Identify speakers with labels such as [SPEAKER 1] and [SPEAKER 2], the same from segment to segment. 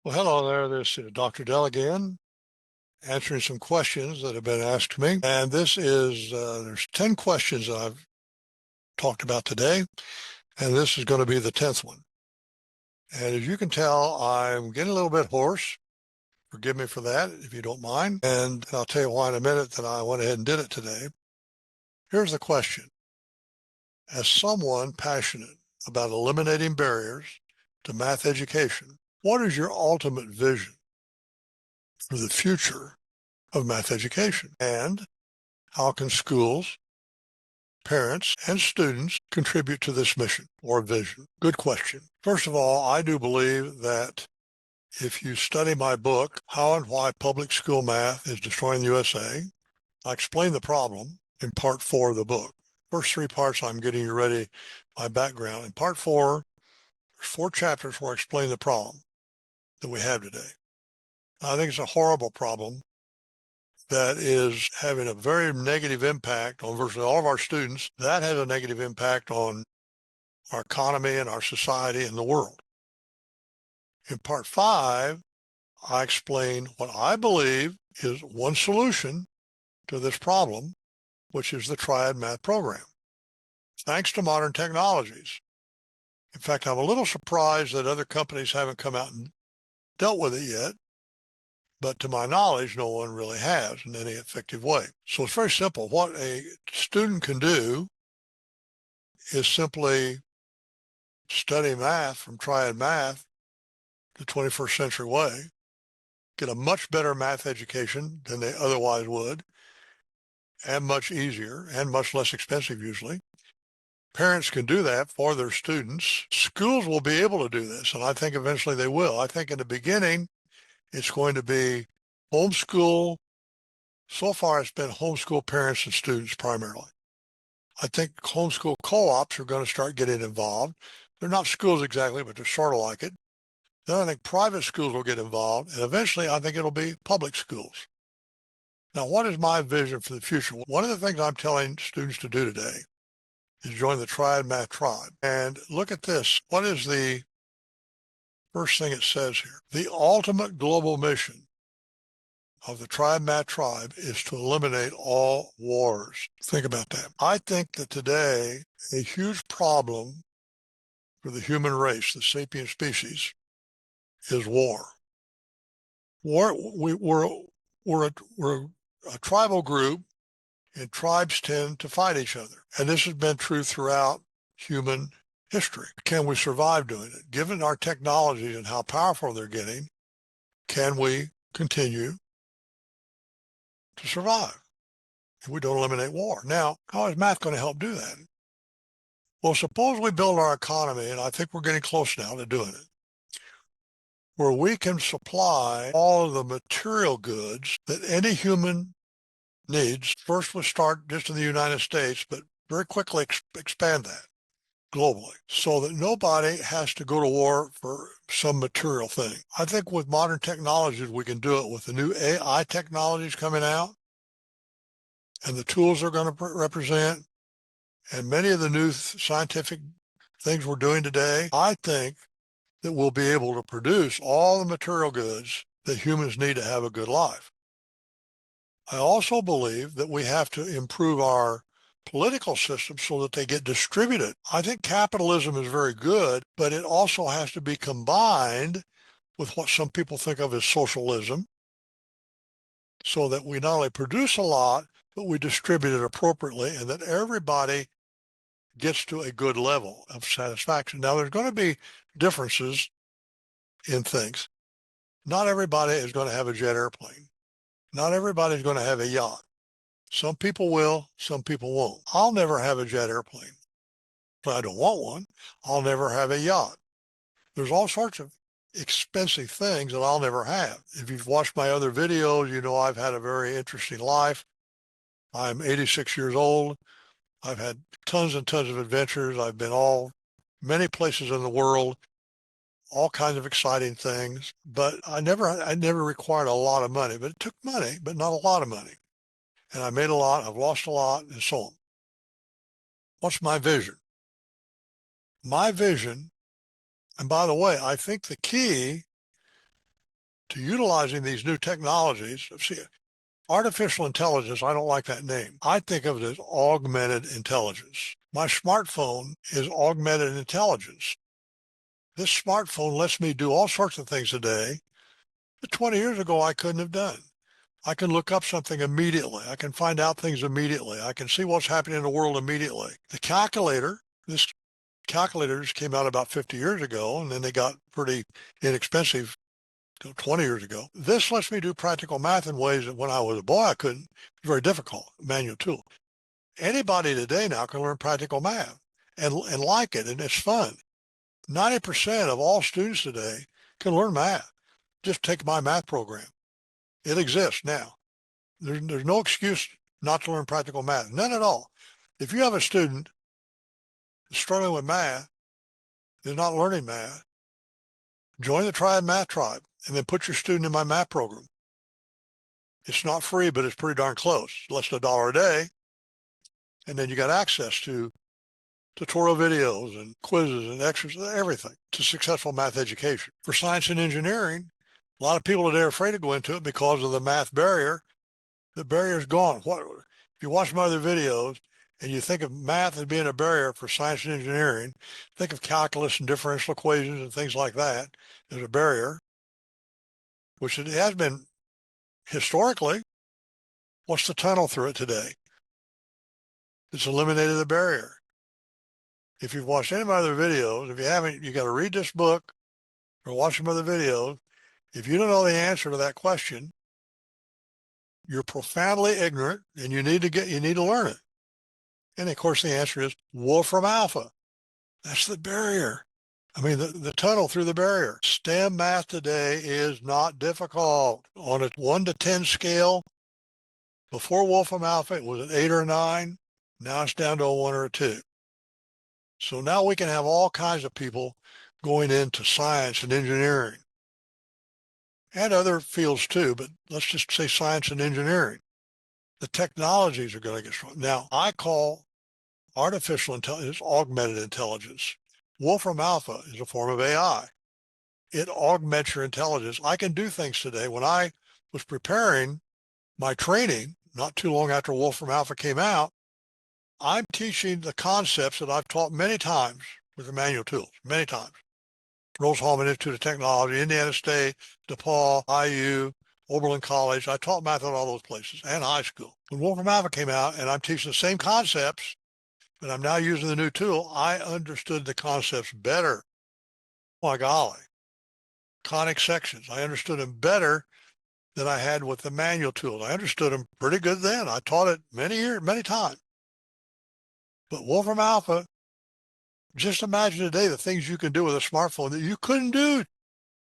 [SPEAKER 1] Well, hello there. This is Dr. Dell again, answering some questions that have been asked me. And this is, there's 10 questions that I've talked about today, and this is going to be the 10th one. And as you can tell, I'm getting a little bit hoarse. Forgive me for that, if you don't mind. And I'll tell you why in a minute that I went ahead and did it today. Here's the question. As someone passionate about eliminating barriers to math education, what is your ultimate vision for the future of math education? And how can schools, parents, and students contribute to this mission or vision? Good question. First of all, I do believe that if you study my book, How and Why Public School Math is Destroying the USA, I explain the problem in part 4 of the book. First 3 parts, I'm getting you ready, my background. In part 4, there's 4 chapters where I explain the problem that we have today. I think it's a horrible problem that is having a very negative impact on virtually all of our students. That has a negative impact on our economy and our society and the world. In part 5, I explain what I believe is one solution to this problem, which is the Triad Math program, thanks to modern technologies. In fact, I'm a little surprised that other companies haven't come out and dealt with it yet, but to my knowledge, no one really has in any effective way. So it's very simple. What a student can do is simply study math from Triad Math the 21st century way, get a much better math education than they otherwise would, and much easier and much less expensive usually. Parents can do that for their students. Schools will be able to do this, and I think eventually they will. I think in the beginning, it's going to be homeschool. So far, it's been homeschool parents and students primarily. I think homeschool co-ops are going to start getting involved. They're not schools exactly, but they're sort of like it. Then I think private schools will get involved, and eventually I think it'll be public schools. Now, what is my vision for the future? One of the things I'm telling students to do today is join the Triad Math Tribe. And look at this. What is the first thing it says here? The ultimate global mission of the Triad Math Tribe is to eliminate all wars. Think about that. I think that today a huge problem for the human race, the sapient species, is war. We're a tribal group, and tribes tend to fight each other. And this has been true throughout human history. Can we survive doing it? Given our technologies and how powerful they're getting, can we continue to survive if we don't eliminate war? Now, how is math going to help do that? Well, suppose we build our economy, and I think we're getting close now to doing it, where we can supply all of the material goods that any human needs. First, we'll start just in the United States, but very quickly expand that globally so that nobody has to go to war for some material thing. I think with modern technologies, we can do it with the new AI technologies coming out and the tools they're going to represent and many of the new scientific things we're doing today. I think that we'll be able to produce all the material goods that humans need to have a good life. I also believe that we have to improve our political system so that they get distributed. I think capitalism is very good, but it also has to be combined with what some people think of as socialism so that we not only produce a lot, but we distribute it appropriately and that everybody gets to a good level of satisfaction. Now, there's going to be differences in things. Not everybody is going to have a jet airplane. Not everybody's going to have a yacht. Some people will, some people won't. I'll never have a jet airplane. But I don't want one. I'll never have a yacht. There's all sorts of expensive things that I'll never have. If you've watched my other videos, you know I've had a very interesting life. I'm 86 years old. I've had tons and tons of adventures. I've been many places in the world, all kinds of exciting things, but I never required a lot of money, but it took money, but not a lot of money. And I made a lot, I've lost a lot, and so on. What's my vision? My vision, and by the way, I think the key to utilizing these new technologies. See, artificial intelligence, I don't like that name. I think of it as augmented intelligence. My smartphone is augmented intelligence. This smartphone lets me do all sorts of things today that 20 years ago I couldn't have done. I can look up something immediately. I can find out things immediately. I can see what's happening in the world immediately. The calculator, this calculators came out about 50 years ago, and then they got pretty inexpensive 20 years ago. This lets me do practical math in ways that when I was a boy I couldn't. It was very difficult, manual tool. Anybody today now can learn practical math and like it, and it's fun. 90% of all students today can learn math. Just take my math program. It exists now. There's no excuse not to learn practical math, none at all. If you have a student struggling with math, is not learning math, join the Triad Math Tribe and then put your student in my math program. It's not free, but it's pretty darn close. Less than $1 a day. And then you got access to tutorial videos and quizzes and exercises, everything to successful math education. For science and engineering, a lot of people today are afraid to go into it because of the math barrier. The barrier's gone. If you watch my other videos and you think of math as being a barrier for science and engineering, think of calculus and differential equations and things like that as a barrier, which it has been historically. What's the tunnel through it today? It's eliminated the barrier. If you've watched any of my other videos, if you haven't, you got to read this book or watch some other videos. If you don't know the answer to that question, you're profoundly ignorant, and you need to learn it. And of course, the answer is Wolfram Alpha. That's the barrier. I mean, the tunnel through the barrier. STEM math today is not difficult. On a 1 to 10 scale, before Wolfram Alpha, it was an 8 or a 9. Now it's down to a 1 or a 2. So now we can have all kinds of people going into science and engineering and other fields too, but let's just say science and engineering. The technologies are going to get strong. Now, I call artificial intelligence augmented intelligence. Wolfram Alpha is a form of AI. It augments your intelligence. I can do things today. When I was preparing my training, not too long after Wolfram Alpha came out, I'm teaching the concepts that I've taught many times with the manual tools, many times. Rose-Hulman Institute of Technology, Indiana State, DePaul, IU, Oberlin College. I taught math at all those places and high school. When Wolfram Alpha came out and I'm teaching the same concepts, but I'm now using the new tool, I understood the concepts better. Oh my golly. Conic sections. I understood them better than I had with the manual tools. I understood them pretty good then. I taught it many times. But Wolfram Alpha, just imagine today the things you can do with a smartphone that you couldn't do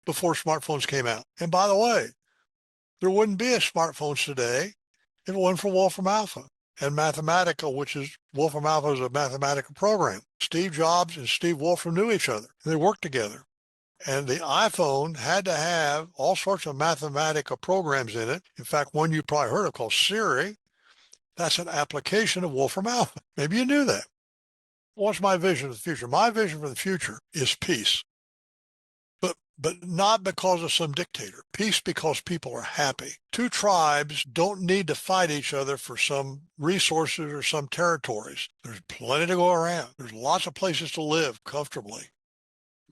[SPEAKER 1] before smartphones came out. And by the way, there wouldn't be a smartphones today if it wasn't for Wolfram Alpha and Mathematica, which is Wolfram Alpha is a mathematical program. Steve Jobs and Steve Wolfram knew each other. They worked together. And the iPhone had to have all sorts of Mathematica programs in it. In fact, one you probably heard of called Siri, that's an application of Wolfram Alpha. Maybe you knew that. What's my vision of the future? My vision for the future is peace. But not because of some dictator. Peace because people are happy. Two tribes don't need to fight each other for some resources or some territories. There's plenty to go around. There's lots of places to live comfortably.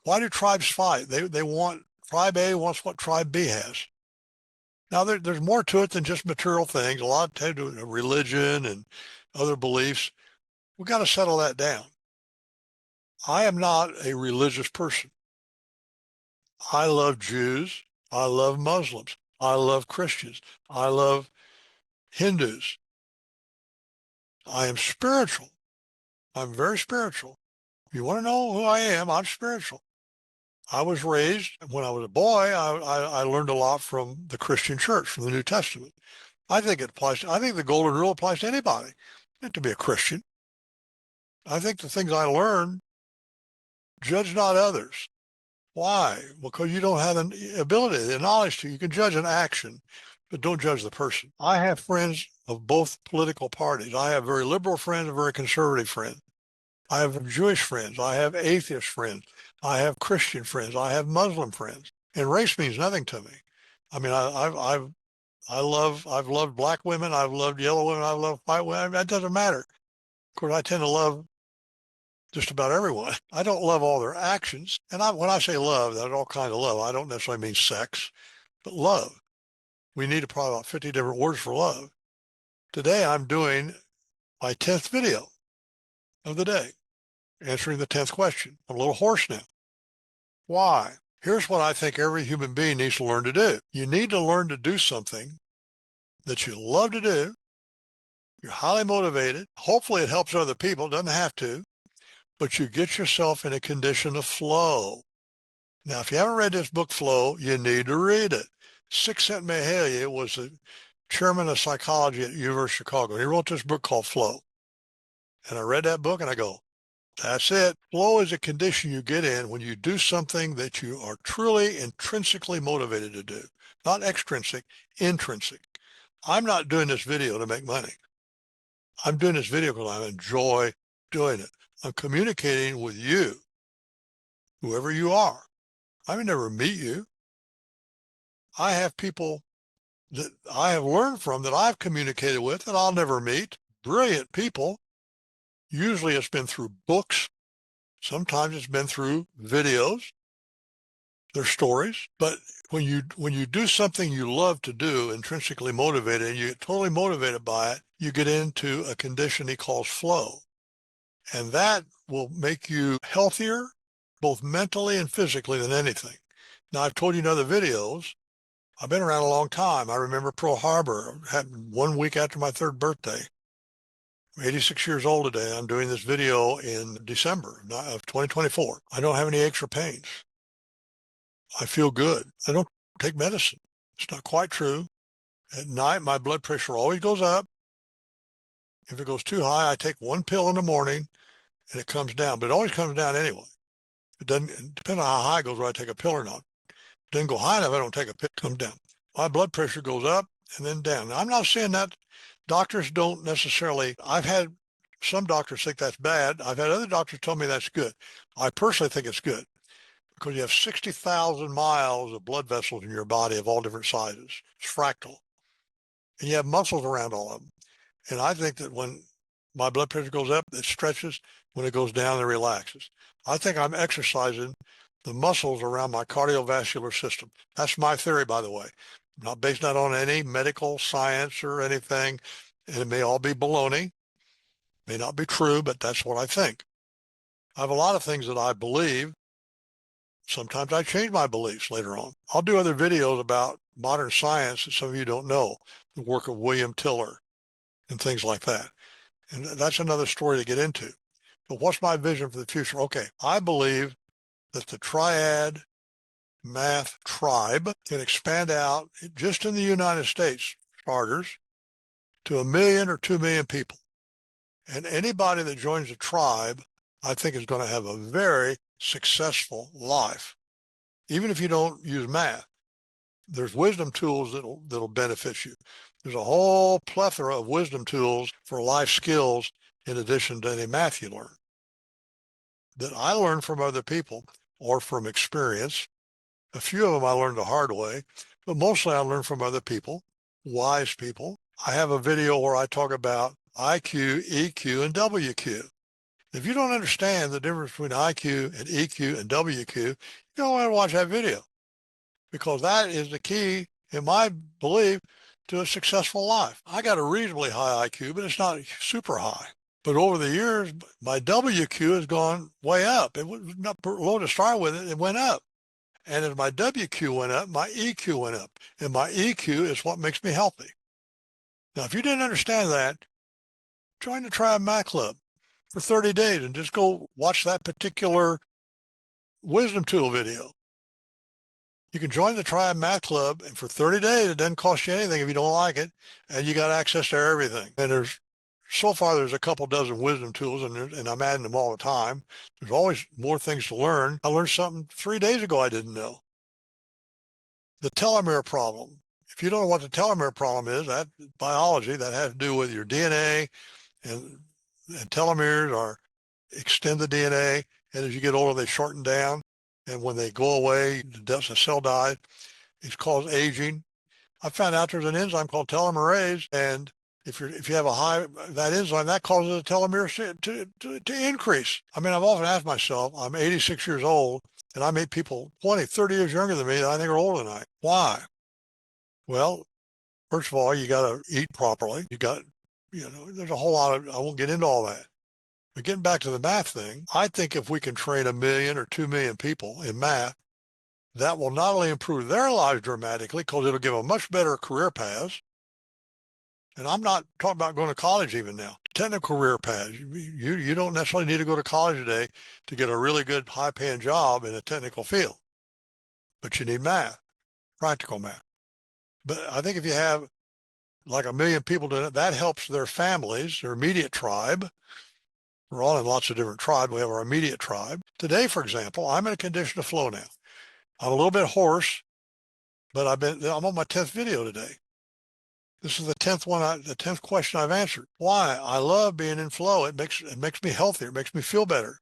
[SPEAKER 1] Why do tribes fight? They want, tribe A wants what tribe B has. Now, there's more to it than just material things. A lot to do with religion and other beliefs. We've got to settle that down. I am not a religious person. I love Jews. I love Muslims. I love Christians. I love Hindus. I am spiritual. I'm very spiritual. You want to know who I am? I'm spiritual. I was raised, when I was a boy, I learned a lot from the Christian church, from the New Testament. I think the golden rule applies to anybody, not to be a Christian. I think the things I learned, judge not others. Why? Because you don't have the ability, the knowledge to. You can judge an action, but don't judge the person. I have friends of both political parties. I have very liberal friends and very conservative friends. I have Jewish friends. I have atheist friends. I have Christian friends. I have Muslim friends. And race means nothing to me. I mean, I've loved black women. I've loved yellow women. I've loved white women. That doesn't matter. Of course, I tend to love just about everyone. I don't love all their actions. And when I say love, that's all kinds of love. I don't necessarily mean sex, but love. We need probably about 50 different words for love. Today, I'm doing my 10th video of the day, answering the 10th question. I'm a little hoarse now. Why? Here's what I think every human being needs to learn to do. You need to learn to do something that you love to do. You're highly motivated. Hopefully it helps other people. It doesn't have to. But you get yourself in a condition of flow. Now, if you haven't read this book, Flow, you need to read it. Csikszentmihalyi was the chairman of psychology at the University of Chicago. He wrote this book called Flow. And I read that book and I go, that's it. Flow is a condition you get in when you do something that you are truly intrinsically motivated to do. Not extrinsic, intrinsic. I'm not doing this video to make money. I'm doing this video because I enjoy doing it. I'm communicating with you, whoever you are. I may never meet you. I have people that I have learned from that I've communicated with that I'll never meet. Brilliant people. Usually it's been through books. Sometimes it's been through videos, their stories. But when you do something you love to do, intrinsically motivated, and you get totally motivated by it, you get into a condition he calls flow. And that will make you healthier, both mentally and physically than anything. Now, I've told you in other videos, I've been around a long time. I remember Pearl Harbor happened 1 week after my 3rd birthday. I'm 86 years old today. I'm doing this video in December of 2024. I don't have any aches or pains. I feel good. I don't take medicine. It's not quite true. At night, my blood pressure always goes up. If it goes too high, I take 1 pill in the morning and it comes down, but it always comes down anyway. It doesn't depend on how high it goes, whether I take a pill or not. It doesn't go high enough, I don't take a pill, it comes down. My blood pressure goes up and then down. Now, I'm not saying that doctors don't necessarily, I've had some doctors think that's bad. I've had other doctors tell me that's good. I personally think it's good because you have 60,000 miles of blood vessels in your body of all different sizes. It's fractal. And you have muscles around all of them. And I think that when my blood pressure goes up, it stretches. When it goes down, it relaxes. I think I'm exercising the muscles around my cardiovascular system. That's my theory, by the way. I'm not based that on any medical science or anything. And it may all be baloney. May not be true, but that's what I think. I have a lot of things that I believe. Sometimes I change my beliefs later on. I'll do other videos about modern science that some of you don't know, the work of William Tiller and things like that. And that's another story to get into. But what's my vision for the future? Okay, I believe that the Triad Math Tribe can expand out just in the United States, starters, to 1 million or 2 million people. And anybody that joins the tribe, I think is going to have a very successful life. Even if you don't use math, there's wisdom tools that'll benefit you. There's a whole plethora of wisdom tools for life skills in addition to any math you learn that I learned from other people or from experience. A few of them I learned the hard way, but mostly I learned from other people, wise people. I have a video where I talk about IQ, EQ, and WQ. If you don't understand the difference between IQ and EQ and WQ, you don't want to watch that video because that is the key, in my belief, to a successful life. I got a reasonably high IQ, but it's not super high. But over the years, my WQ has gone way up. It was not low to start with, it went up. And as my WQ went up, my EQ went up. And my EQ is what makes me healthy. Now, if you didn't understand that, join the Triad Math Club for 30 days and just go watch that particular wisdom tool video. You can join the Triad Math Club, and for 30 days, it doesn't cost you anything if you don't like it, and you got access to everything. And so far, there's a couple dozen wisdom tools, and I'm adding them all the time. There's always more things to learn. I learned something 3 days ago I didn't know. The telomere problem. If you don't know what the telomere problem is, that biology, that has to do with your DNA, and telomeres extend the DNA, and as you get older, they shorten down, and when they go away, the cell dies. It causes aging. I found out there's an enzyme called telomerase, and if you have a high that enzyme, that causes the telomeres to increase. I mean, I've often asked myself, I'm 86 years old, and I meet people 20, 30 years younger than me that I think are older than I. Why? Well, first of all, you got to eat properly. There's a whole lot of, I won't get into all that. But getting back to the math thing, I think if we can train 1 million or 2 million people in math, that will not only improve their lives dramatically, because it'll give them much better career paths. And I'm not talking about going to college even now. Technical career paths. You don't necessarily need to go to college today to get a really good high-paying job in a technical field. But you need math, practical math. But I think if you have like 1 million people doing it, that helps their families, their immediate tribe. We're all in lots of different tribes. We have our immediate tribe. Today, for example, I'm in a condition of flow now. I'm a little bit hoarse, but I'm on my 10th video today. This is the 10th one, the 10th question I've answered. Why? I love being in flow. It makes me healthier. It makes me feel better.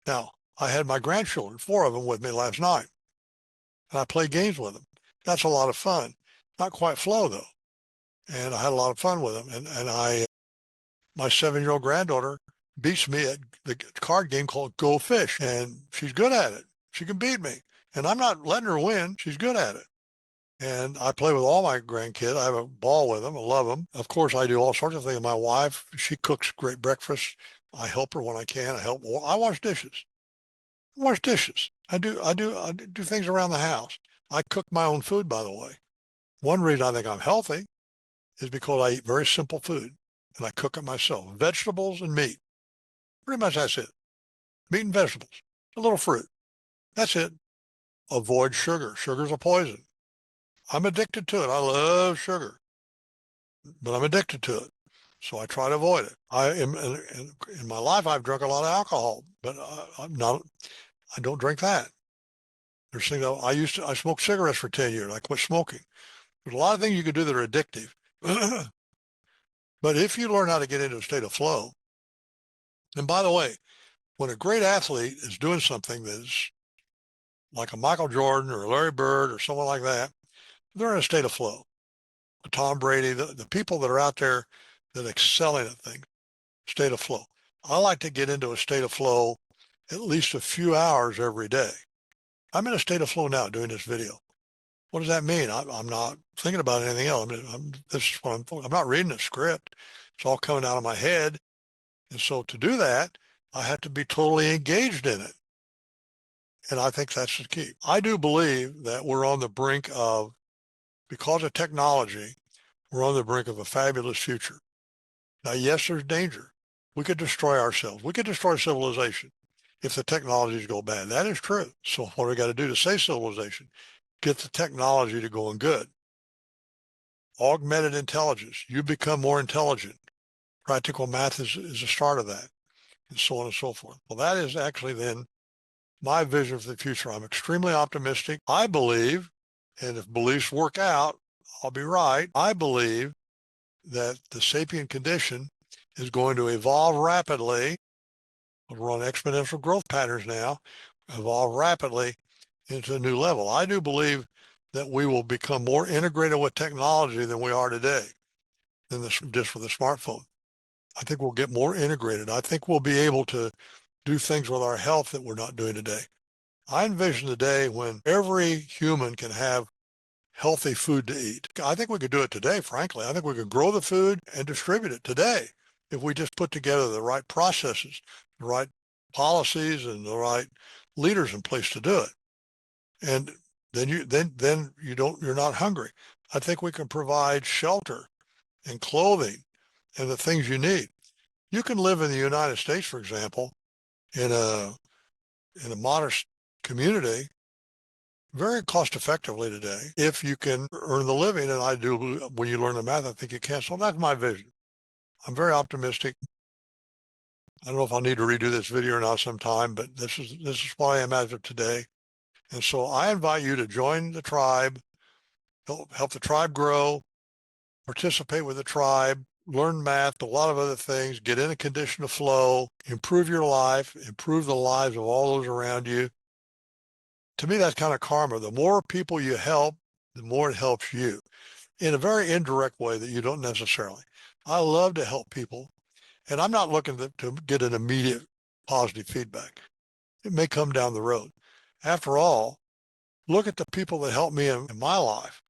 [SPEAKER 1] Now, I had my grandchildren, 4 of them, with me last night, and I played games with them. That's a lot of fun. Not quite flow though, and I had a lot of fun with them. And my 7-year-old granddaughter beats me at the card game called Go Fish, and she's good at it. She can beat me, and I'm not letting her win. She's good at it. And I play with all my grandkids. I have a ball with them. I love them. Of course, I do all sorts of things. My wife, she cooks great breakfast. I help her when I can. I wash dishes. I do things around the house. I cook my own food, by the way. One reason I think I'm healthy is because I eat very simple food, and I cook it myself. Vegetables and meat. Pretty much that's it. Meat and vegetables. A little fruit. That's it. Avoid sugar. Sugar's a poison. I'm addicted to it. I love sugar, but I'm addicted to it. So I try to avoid it. In my life, I've drunk a lot of alcohol, but I don't drink that. There's things I smoked cigarettes for 10 years. I quit smoking. There's a lot of things you can do that are addictive. But if you learn how to get into a state of flow, and by the way, when a great athlete is doing something that's like a Michael Jordan or a Larry Bird or someone like that, they're in a state of flow. Tom Brady, the people that are out there that are excelling at things, state of flow. I like to get into a state of flow at least a few hours every day. I'm in a state of flow now doing this video. What does that mean? I'm not thinking about anything else. This is what I'm not reading a script. It's all coming out of my head. And so to do that, I have to be totally engaged in it. And I think that's the key. I do believe that we're on the brink of, because of technology, we're on the brink of a fabulous future. Now, yes, there's danger. We could destroy ourselves. We could destroy civilization if the technologies go bad. That is true. So what do we got to do to save civilization? Get the technology to going good. Augmented intelligence. You become more intelligent. Practical math is a start of that, and so on and so forth. Well, that is actually then my vision for the future. I'm extremely optimistic. I believe, and if beliefs work out, I'll be right. I believe that the sapient condition is going to evolve rapidly. We're on exponential growth patterns now, evolve rapidly into a new level. I do believe that we will become more integrated with technology than we are today, just with the smartphone. I think we'll get more integrated. I think we'll be able to do things with our health that we're not doing today. I envision the day when every human can have healthy food to eat. I think we could do it today, frankly. I think we could grow the food and distribute it today if we just put together the right processes, the right policies, and the right leaders in place to do it. And then you're not hungry. I think we can provide shelter and clothing and the things you need. You can live in the United States, for example, in a modest community very cost effectively today if you can earn the living. And I do, when you learn the math, I think you can. So that's my vision. I'm very optimistic. I don't know if I'll need to redo this video or not sometime, but this is what I am as of today. And so I invite you to join the tribe, help the tribe grow, participate with the tribe, learn math, a lot of other things, get in a condition of flow, improve your life, improve the lives of all those around you. to me, that's kind of karma. The more people you help, the more it helps you in a very indirect way that you don't necessarily. I love to help people, and I'm not looking to get an immediate positive feedback. It may come down the road. After all, look at the people that helped me in my life,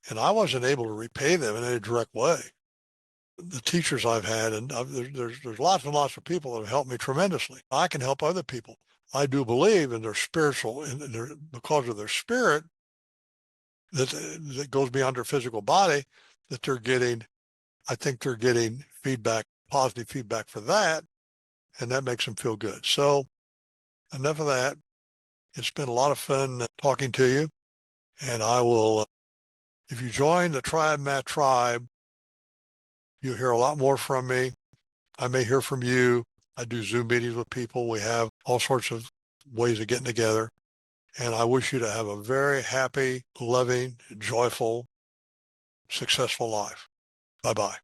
[SPEAKER 1] and I wasn't able to repay them in any direct way. The teachers I've had, and there's lots and lots of people that have helped me tremendously. I can help other people. I do believe in their spiritual, because of their spirit that goes beyond their physical body, that they're getting, I think they're getting feedback, positive feedback for that, and that makes them feel good. So enough of that. It's been a lot of fun talking to you, and I will, if you join the Triad Math Tribe, you'll hear a lot more from me. I may hear from you. I do Zoom meetings with people. We have all sorts of ways of getting together. And I wish you to have a very happy, loving, joyful, successful life. Bye-bye.